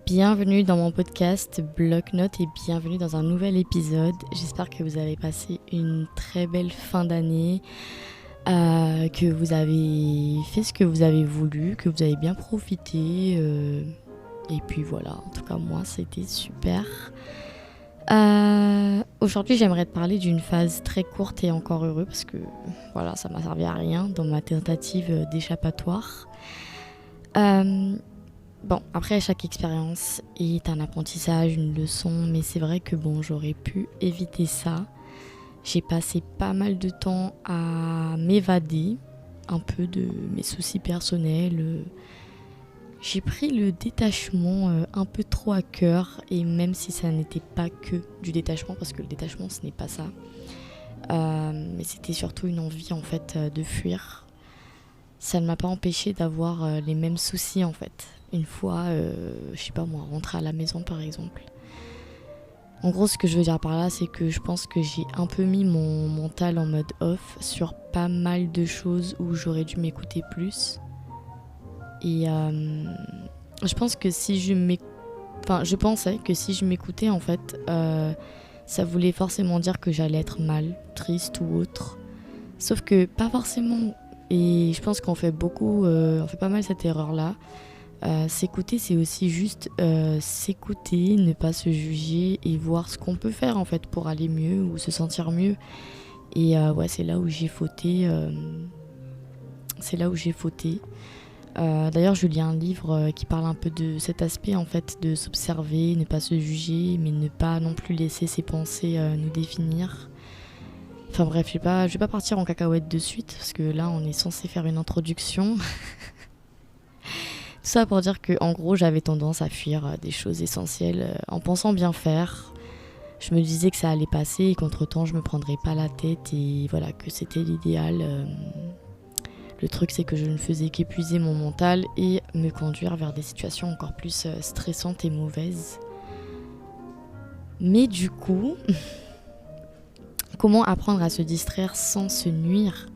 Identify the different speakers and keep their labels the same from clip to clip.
Speaker 1: Bienvenue dans mon podcast Bloc-Notes et bienvenue dans un nouvel épisode. J'espère que vous avez passé une très belle fin d'année, que vous avez fait ce que vous avez voulu, que vous avez bien profité. Et puis voilà, en tout cas moi c'était super. Aujourd'hui j'aimerais te parler d'une phase très courte et encore heureux parce que voilà, ça m'a servi à rien dans ma tentative d'échappatoire. Bon, après, chaque expérience est un apprentissage, une leçon, mais c'est vrai que bon, j'aurais pu éviter ça. J'ai passé pas mal de temps à m'évader un peu de mes soucis personnels. J'ai pris le détachement un peu trop à cœur, et même si ça n'était pas que du détachement, parce que le détachement ce n'est pas ça, mais c'était surtout une envie en fait de fuir. Ça ne m'a pas empêché d'avoir les mêmes soucis en fait. Une fois, je sais pas moi, rentrer à la maison par exemple. En gros, ce que je veux dire par là, c'est que je pense que j'ai un peu mis mon mental en mode off sur pas mal de choses où j'aurais dû m'écouter plus. Et je pense que si je m'écoutais, enfin, je pensais que si je m'écoutais en fait, ça voulait forcément dire que j'allais être mal, triste ou autre. Sauf que pas forcément. Et je pense qu'on fait on fait pas mal cette erreur-là. S'écouter, c'est aussi juste s'écouter, ne pas se juger et voir ce qu'on peut faire en fait pour aller mieux ou se sentir mieux. Et ouais, c'est là où j'ai fauté. D'ailleurs, je lis un livre qui parle un peu de cet aspect en fait, de s'observer, ne pas se juger, mais ne pas non plus laisser ses pensées nous définir. Enfin bref, je vais pas partir en cacahuète de suite parce que là, on est censé faire une introduction. Tout ça pour dire que, en gros, j'avais tendance à fuir des choses essentielles en pensant bien faire. Je me disais que ça allait passer et qu'entre-temps, je me prendrais pas la tête et voilà, que c'était l'idéal. Le truc, c'est que je ne faisais qu'épuiser mon mental et me conduire vers des situations encore plus stressantes et mauvaises. Mais du coup, comment apprendre à se distraire sans se nuire ?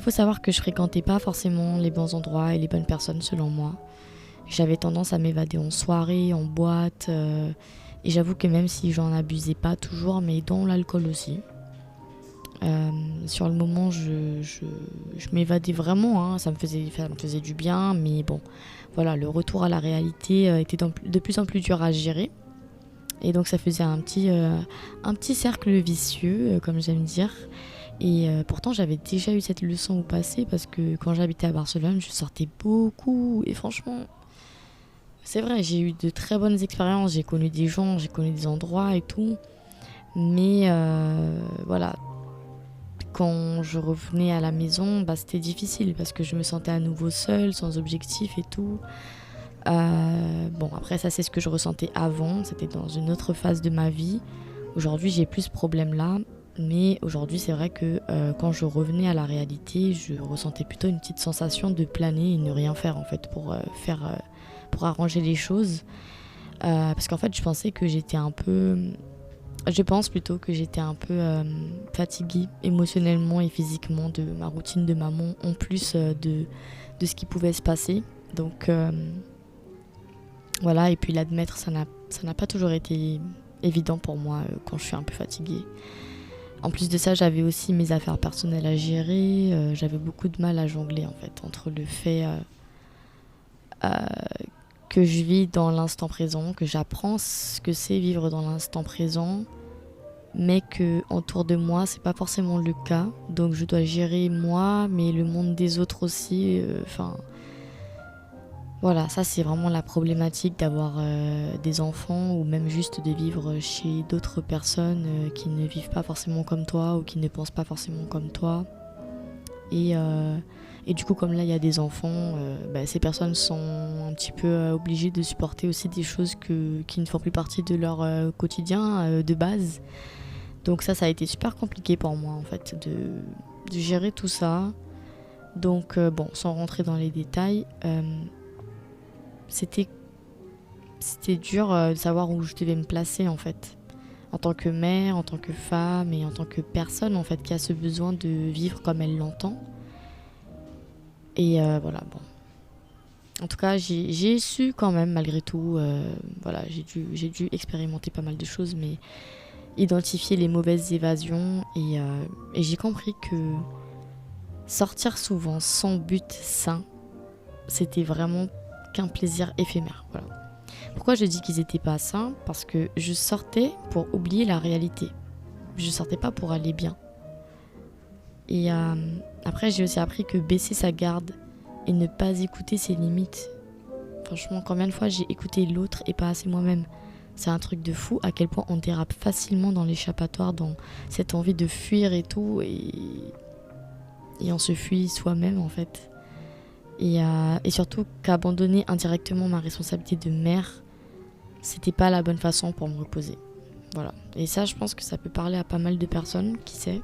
Speaker 1: Faut savoir que je fréquentais pas forcément les bons endroits et les bonnes personnes selon moi. J'avais tendance à m'évader en soirée, en boîte, et j'avoue que même si j'en abusais pas toujours, mais dans l'alcool aussi. Sur le moment, je m'évadais vraiment, hein, ça me faisait du bien, mais bon, voilà, le retour à la réalité était de plus en plus dur à gérer. Et donc ça faisait un petit cercle vicieux, comme j'aime dire. Et pourtant, j'avais déjà eu cette leçon au passé parce que quand j'habitais à Barcelone, je sortais beaucoup. Et franchement, c'est vrai, j'ai eu de très bonnes expériences. J'ai connu des gens, j'ai connu des endroits et tout. Mais voilà, quand je revenais à la maison, c'était difficile parce que je me sentais à nouveau seule, sans objectif et tout. Bon, après, ça, c'est ce que je ressentais avant. C'était dans une autre phase de ma vie. Aujourd'hui, j'ai plus ce problème-là. Mais aujourd'hui, c'est vrai que quand je revenais à la réalité, je ressentais plutôt une petite sensation de planer et ne rien faire en fait pour arranger les choses. Parce qu'en fait, je pense plutôt que j'étais un peu fatiguée émotionnellement et physiquement de ma routine de maman, en plus de ce qui pouvait se passer. Donc voilà, et puis l'admettre, ça n'a pas toujours été évident pour moi quand je suis un peu fatiguée. En plus de ça, j'avais aussi mes affaires personnelles à gérer. J'avais beaucoup de mal à jongler en fait entre le fait que je vis dans l'instant présent, que j'apprends ce que c'est vivre dans l'instant présent, mais que autour de moi, c'est pas forcément le cas. Donc je dois gérer moi, mais le monde des autres aussi. Voilà, ça c'est vraiment la problématique d'avoir des enfants ou même juste de vivre chez d'autres personnes qui ne vivent pas forcément comme toi ou qui ne pensent pas forcément comme toi. Et du coup, comme là il y a des enfants, ces personnes sont un petit peu obligées de supporter aussi des choses qui ne font plus partie de leur quotidien de base. Donc ça a été super compliqué pour moi en fait de gérer tout ça. Donc bon, sans rentrer dans les détails, c'était dur de savoir où je devais me placer en fait. En tant que mère, en tant que femme et en tant que personne en fait qui a ce besoin de vivre comme elle l'entend. Et voilà, bon. En tout cas, j'ai su quand même, malgré tout, voilà, j'ai dû expérimenter pas mal de choses, mais identifier les mauvaises évasions et j'ai compris que sortir souvent sans but sain, c'était vraiment qu'un plaisir éphémère. Voilà. Pourquoi je dis qu'ils étaient pas sains? Parce que je sortais pour oublier la réalité. Je sortais pas pour aller bien. Et après, j'ai aussi appris que baisser sa garde et ne pas écouter ses limites. Franchement, combien de fois j'ai écouté l'autre et pas assez moi-même? C'est un truc de fou à quel point on dérape facilement dans l'échappatoire, dans cette envie de fuir et tout. Et on se fuit soi-même en fait. Et surtout qu'abandonner indirectement ma responsabilité de mère, c'était pas la bonne façon pour me reposer. Voilà. Et ça, je pense que ça peut parler à pas mal de personnes, qui sait.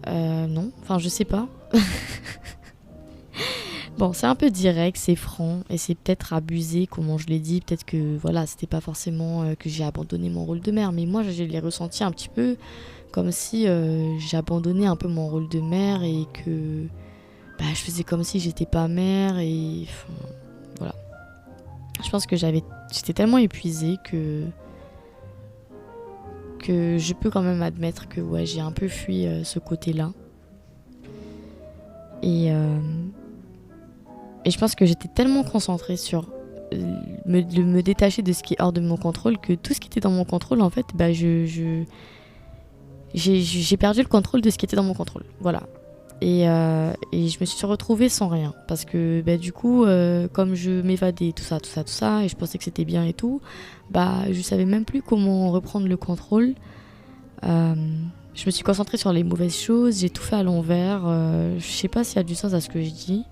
Speaker 1: Non, enfin je sais pas. Bon, c'est un peu direct, c'est franc et c'est peut-être abusé, comment je l'ai dit. Peut-être que voilà, c'était pas forcément que j'ai abandonné mon rôle de mère, mais moi je l'ai ressenti un petit peu comme si j'abandonnais un peu mon rôle de mère et que je faisais comme si j'étais pas mère et voilà. Je pense que j'étais tellement épuisée que je peux quand même admettre que ouais, j'ai un peu fui ce côté-là. Et je pense que j'étais tellement concentrée sur me détacher de ce qui est hors de mon contrôle que tout ce qui était dans mon contrôle, en fait, j'ai perdu le contrôle de ce qui était dans mon contrôle. Voilà. Et je me suis retrouvée sans rien. Parce que du coup, comme je m'évadais, tout ça, et je pensais que c'était bien et tout, je savais même plus comment reprendre le contrôle. Je me suis concentrée sur les mauvaises choses, j'ai tout fait à l'envers. Je sais pas s'il y a du sens à ce que je dis.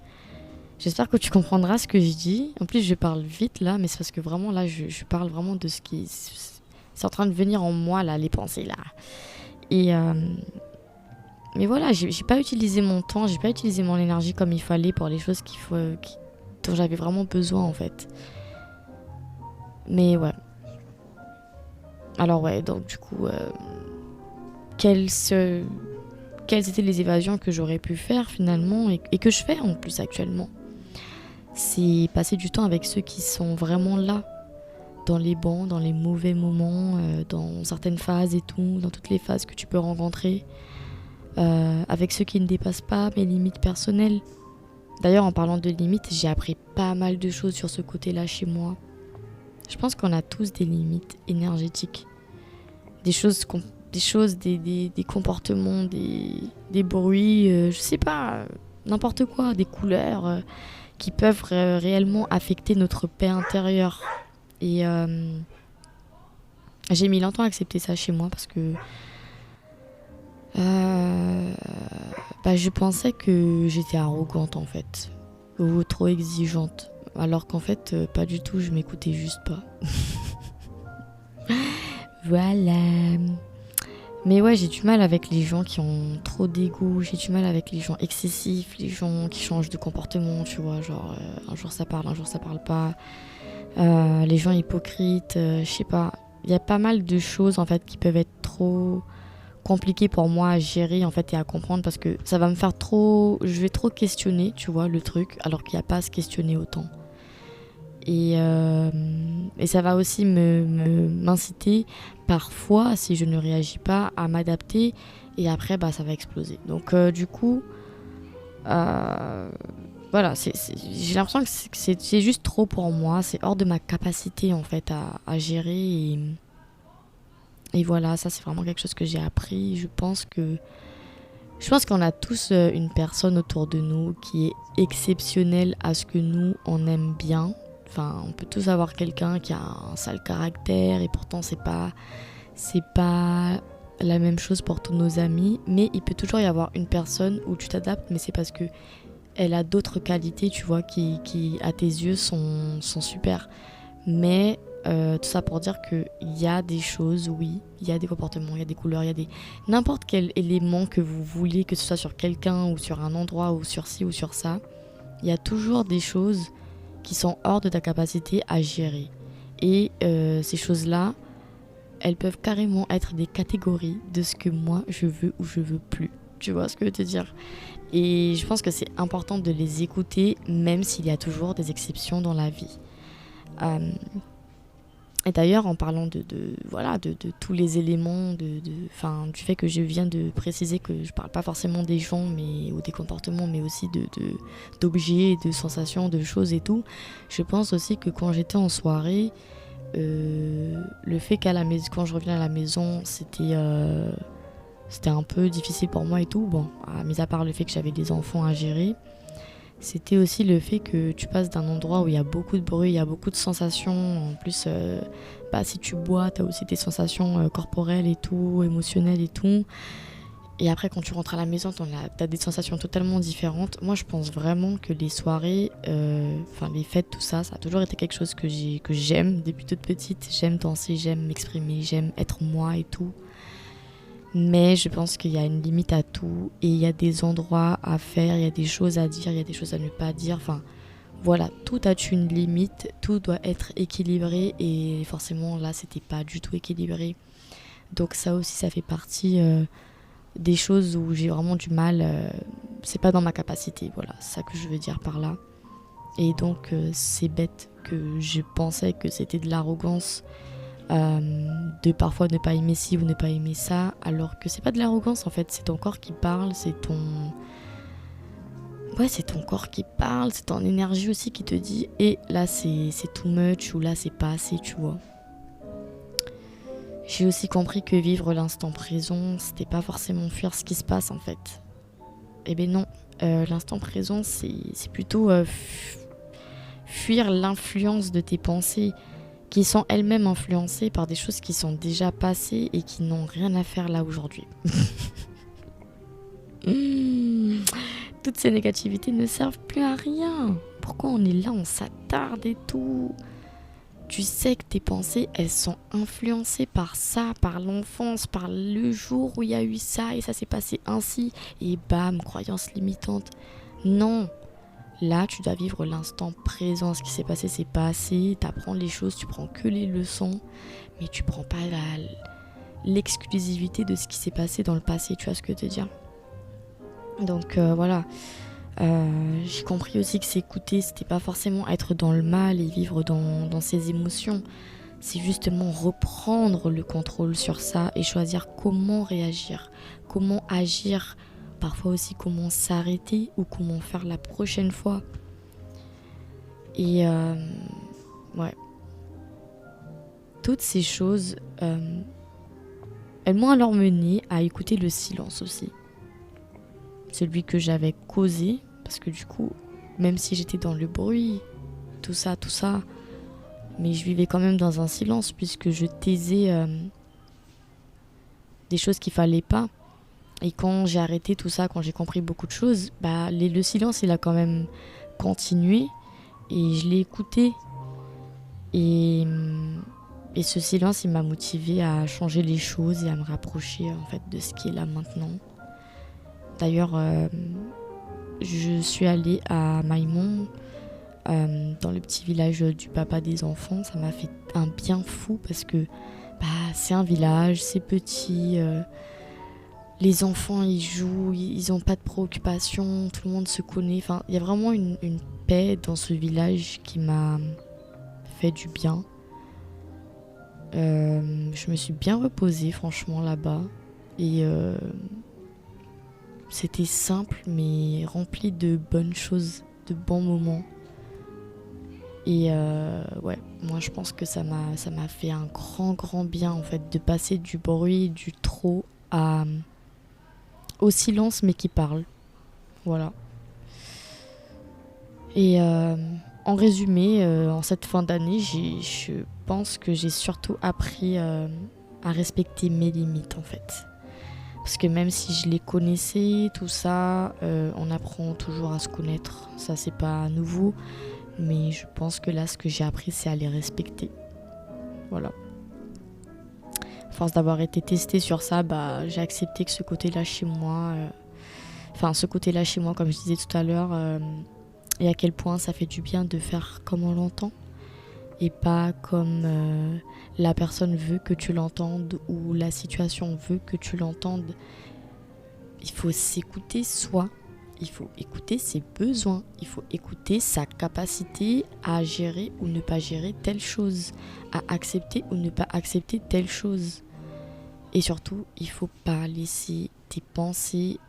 Speaker 1: J'espère que tu comprendras ce que je dis. En plus, je parle vite là, mais c'est parce que vraiment là, je parle vraiment de ce qui c'est en train de venir en moi là, les pensées là. Et mais voilà, j'ai pas utilisé mon temps, j'ai pas utilisé mon énergie comme il fallait pour les choses dont j'avais vraiment besoin en fait. Mais ouais. Alors ouais, donc du coup, quelles étaient les évasions que j'aurais pu faire finalement et que je fais en plus actuellement? C'est passer du temps avec ceux qui sont vraiment là, dans les bons, dans les mauvais moments, dans certaines phases et tout, dans toutes les phases que tu peux rencontrer, avec ceux qui ne dépassent pas mes limites personnelles. D'ailleurs, en parlant de limites, j'ai appris pas mal de choses sur ce côté-là chez moi. Je pense qu'on a tous des limites énergétiques, des comportements, des bruits, je sais pas, n'importe quoi, des couleurs qui peuvent réellement affecter notre paix intérieure. Et j'ai mis longtemps à accepter ça chez moi parce que je pensais que j'étais arrogante en fait, ou trop exigeante, alors qu'en fait pas du tout, je m'écoutais juste pas. Voilà. Mais ouais, j'ai du mal avec les gens qui ont trop d'ego, j'ai du mal avec les gens excessifs, les gens qui changent de comportement, tu vois, genre un jour ça parle, un jour ça parle pas, les gens hypocrites, je sais pas. Il y a pas mal de choses en fait qui peuvent être trop compliquées pour moi à gérer en fait et à comprendre parce que ça va me faire je vais trop questionner, tu vois, le truc, alors qu'il n'y a pas à se questionner autant. Et ça va aussi m'inciter parfois, si je ne réagis pas, à m'adapter et après ça va exploser. Donc du coup, voilà, j'ai l'impression que c'est juste trop pour moi, c'est hors de ma capacité en fait à gérer et voilà, ça c'est vraiment quelque chose que j'ai appris. Je pense qu'on a tous une personne autour de nous qui est exceptionnelle à ce que nous on aime bien. Enfin, on peut tous avoir quelqu'un qui a un sale caractère et pourtant c'est pas la même chose pour tous nos amis, mais il peut toujours y avoir une personne où tu t'adaptes, mais c'est parce que elle a d'autres qualités, tu vois, qui à tes yeux sont super. Mais tout ça pour dire qu'il y a des choses, oui, il y a des comportements, il y a des couleurs, il y a n'importe quel élément que vous voulez, que ce soit sur quelqu'un ou sur un endroit ou sur ci ou sur ça, il y a toujours des choses qui sont hors de ta capacité à gérer. Et ces choses-là, elles peuvent carrément être des catégories de ce que moi je veux ou je veux plus. Tu vois ce que je veux te dire? Et je pense que c'est important de les écouter, même s'il y a toujours des exceptions dans la vie. Euh, et d'ailleurs, en parlant de tous les éléments, du fait que je viens de préciser que je parle pas forcément des gens ou des comportements, mais aussi d'objets, de sensations, de choses et tout, je pense aussi que quand j'étais en soirée, le fait qu'à la maison, quand je reviens à la maison, c'était un peu difficile pour moi et tout. Bon, mis à part le fait que j'avais des enfants à gérer, c'était aussi le fait que tu passes d'un endroit où il y a beaucoup de bruit, il y a beaucoup de sensations. En plus, si tu bois, tu as aussi des sensations corporelles et tout, émotionnelles et tout. Et après, quand tu rentres à la maison, tu as des sensations totalement différentes. Moi, je pense vraiment que les soirées, les fêtes, tout ça, ça a toujours été quelque chose que j'aime depuis toute petite. J'aime danser, j'aime m'exprimer, j'aime être moi et tout. Mais je pense qu'il y a une limite à tout et il y a des endroits à faire, il y a des choses à dire, il y a des choses à ne pas dire. Enfin, voilà, tout a une limite, tout doit être équilibré et forcément là, c'était pas du tout équilibré. Donc ça aussi, ça fait partie des choses où j'ai vraiment du mal. C'est pas dans ma capacité, voilà, c'est ça que je veux dire par là. Et donc, c'est bête que je pensais que c'était de l'arrogance. De parfois ne pas aimer ci ou ne pas aimer ça, alors que c'est pas de l'arrogance en fait, c'est ton corps qui parle, c'est ton corps qui parle, c'est ton énergie aussi qui te dit et là c'est too much ou là c'est pas assez, tu vois. J'ai aussi compris que vivre l'instant présent, c'était pas forcément fuir ce qui se passe en fait. Eh ben non, l'instant présent c'est plutôt fuir l'influence de tes pensées, qui sont elles-mêmes influencées par des choses qui sont déjà passées et qui n'ont rien à faire là aujourd'hui. Toutes ces négativités ne servent plus à rien. Pourquoi on est là, on s'attarde et tout? Tu sais que tes pensées, elles sont influencées par ça, par l'enfance, par le jour où il y a eu ça et ça s'est passé ainsi. Et bam, croyance limitante. Non. Là, tu dois vivre l'instant présent. Ce qui s'est passé, c'est passé. Tu apprends les choses, tu prends que les leçons, mais tu prends pas l'exclusivité de ce qui s'est passé dans le passé. Tu vois ce que je veux te dire? Donc voilà. J'ai compris aussi que s'écouter, c'était pas forcément être dans le mal et vivre dans ses émotions. C'est justement reprendre le contrôle sur ça et choisir comment réagir, comment agir. Parfois aussi comment s'arrêter ou comment faire la prochaine fois. Et ouais. Toutes ces choses, elles m'ont alors mené à écouter le silence aussi. Celui que j'avais causé, parce que du coup, même si j'étais dans le bruit, tout ça, mais je vivais quand même dans un silence puisque je taisais des choses qu'il fallait pas. Et quand j'ai arrêté tout ça, quand j'ai compris beaucoup de choses, le silence, il a quand même continué. Et je l'ai écouté. Et ce silence, il m'a motivée à changer les choses et à me rapprocher en fait de ce qui est là maintenant. D'ailleurs, je suis allée à Maïmon, dans le petit village du papa des enfants. Ça m'a fait un bien fou parce que c'est un village, c'est petit... les enfants, ils jouent, ils n'ont pas de préoccupations, tout le monde se connaît. Enfin, il y a vraiment une paix dans ce village qui m'a fait du bien. Je me suis bien reposée, franchement, là-bas. Et c'était simple, mais rempli de bonnes choses, de bons moments. Et ouais, moi, je pense que ça m'a fait un grand bien, en fait, de passer du bruit, du trop au silence mais qui parle. Voilà. Et en résumé, en cette fin d'année, je pense que j'ai surtout appris à respecter mes limites en fait. Parce que même si je les connaissais, tout ça, on apprend toujours à se connaître. Ça, c'est pas nouveau. Mais je pense que là, ce que j'ai appris, c'est à les respecter. Voilà. À force d'avoir été testée sur ça, j'ai accepté que ce côté-là chez moi, comme je disais tout à l'heure, et à quel point ça fait du bien de faire comme on l'entend et pas comme la personne veut que tu l'entendes ou la situation veut que tu l'entendes. il faut s'écouter soi. Il faut écouter ses besoins. Il faut écouter sa capacité à gérer ou ne pas gérer telle chose, à accepter ou ne pas accepter telle chose. Et surtout, il faut pas laisser tes pensées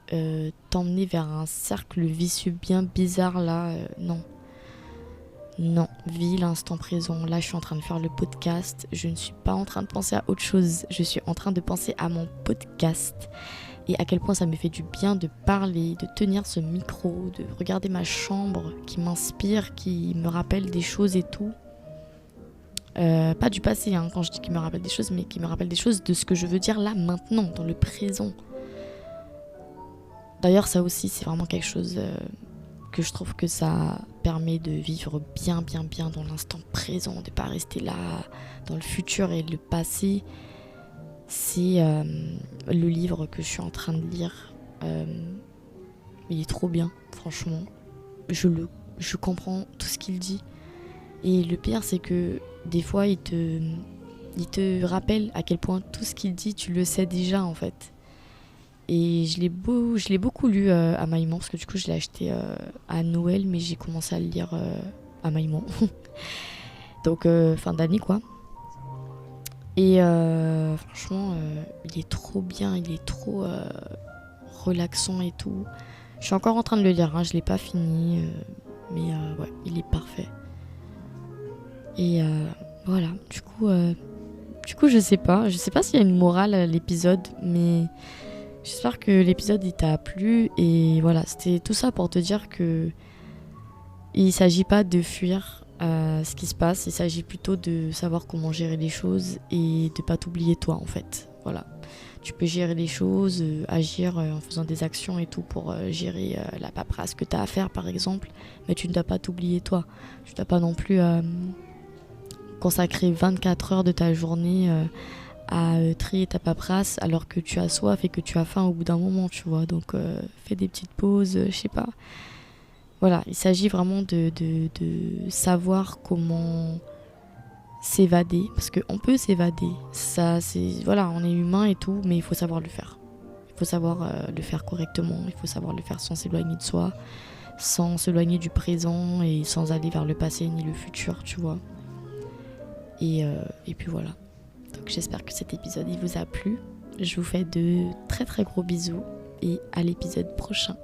Speaker 1: t'emmener vers un cercle vicieux bien bizarre là. Non. Non, vis l'instant présent. Là, je suis en train de faire le podcast. Je ne suis pas en train de penser à autre chose. Je suis en train de penser à mon podcast. Et à quel point ça me fait du bien de parler, de tenir ce micro, de regarder ma chambre qui m'inspire, qui me rappelle des choses et tout. Pas du passé, hein, quand je dis qu'il me rappelle des choses, mais qui me rappelle des choses de ce que je veux dire là, maintenant, dans le présent. D'ailleurs, ça aussi, c'est vraiment quelque chose que je trouve que ça permet de vivre bien dans l'instant présent, de ne pas rester là dans le futur et le passé. C'est le livre que je suis en train de lire. Il est trop bien, franchement. Je comprends tout ce qu'il dit. Et le pire, c'est que des fois, il te rappelle à quel point tout ce qu'il dit, tu le sais déjà, en fait. Et je l'ai beaucoup lu à Maïman, parce que du coup, je l'ai acheté à Noël, mais j'ai commencé à le lire à Maïman. Donc, fin d'année, quoi. Et franchement, il est trop bien, il est trop relaxant et tout. Je suis encore en train de le lire, hein, je l'ai pas fini, mais ouais, il est parfait. Et voilà, du coup, je sais pas s'il y a une morale à l'épisode, mais j'espère que l'épisode il t'a plu. Et voilà, c'était tout ça pour te dire que il s'agit pas de fuir ce qui se passe, il s'agit plutôt de savoir comment gérer les choses et de pas t'oublier toi en fait. Voilà, tu peux gérer les choses, agir en faisant des actions et tout pour gérer la paperasse que t'as à faire par exemple, mais tu ne dois pas t'oublier toi. Tu dois pas non plus consacrer 24 heures de ta journée à trier ta paperasse alors que tu as soif et que tu as faim au bout d'un moment, tu vois. Donc fais des petites pauses, je sais pas. Voilà, il s'agit vraiment de savoir comment s'évader, parce qu'on peut s'évader. Ça, voilà, on est humain et tout, mais il faut savoir le faire. Il faut savoir le faire correctement, il faut savoir le faire sans s'éloigner de soi, sans s'éloigner du présent et sans aller vers le passé ni le futur, tu vois. Et puis voilà. Donc j'espère que cet épisode il vous a plu. Je vous fais de très très gros bisous et à l'épisode prochain.